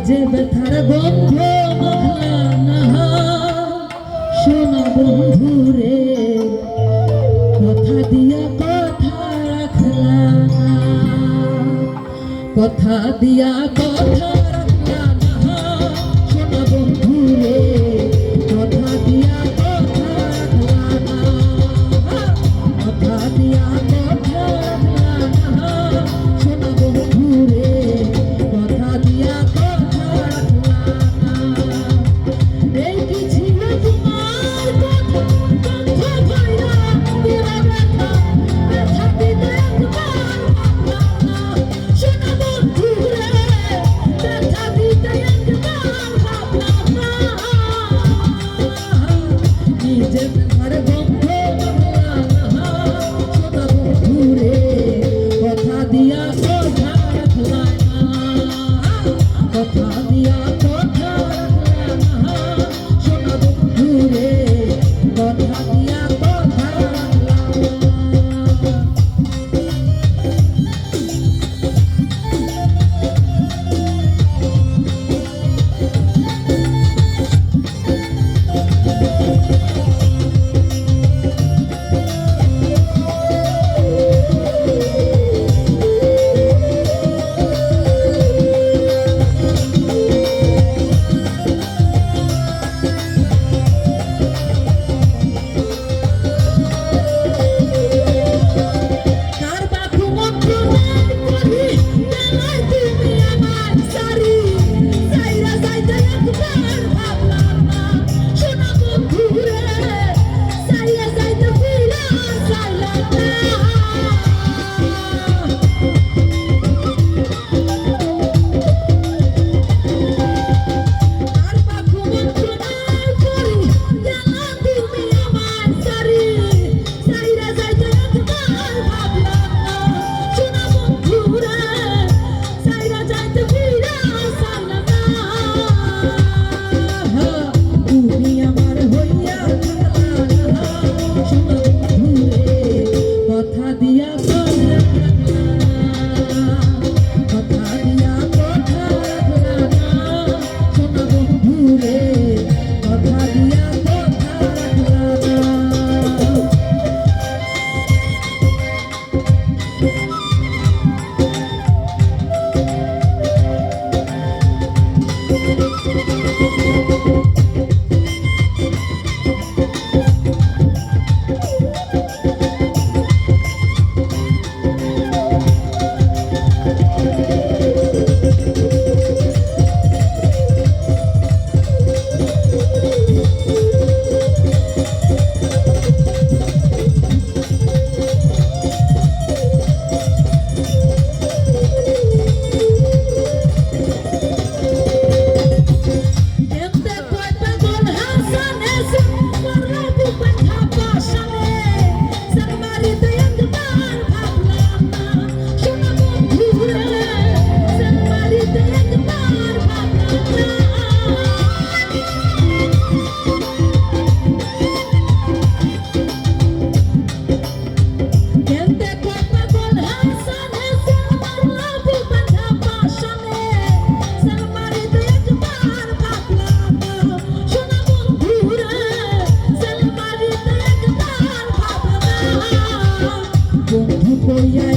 যে ব্যথার গন্ধ মাখলা না সোনা বন্ধু রে, কথা দিয়া কথা রাখলা না, কথা দিয়া কথা রাখলা না সোনা বন্ধু রে, কথা দিয়া কথা রাখলা না, কথা দিয়া কথা রাখলা না সোনা বন্ধু রে, কথা দিয়া কথা রাখলা না। এই কি ছিল তোমার কথা, কথা কইরা দিলা ব্যথা, ব্যথা দিতে একবার ভাবলা না সোনা বন্ধু রে, ব্যথা দিতে একবার ভাবলা না। নিজে ব্যথার গন্ধ মাখলা না সোনা বন্ধু রে, কথা দিয়া কথা রাখলা না, কথা দিয়া কথা রাখলা না সোনা বন্ধু রে, কথা দিয়া কথা রাখলা না। বন্ধু কইয়া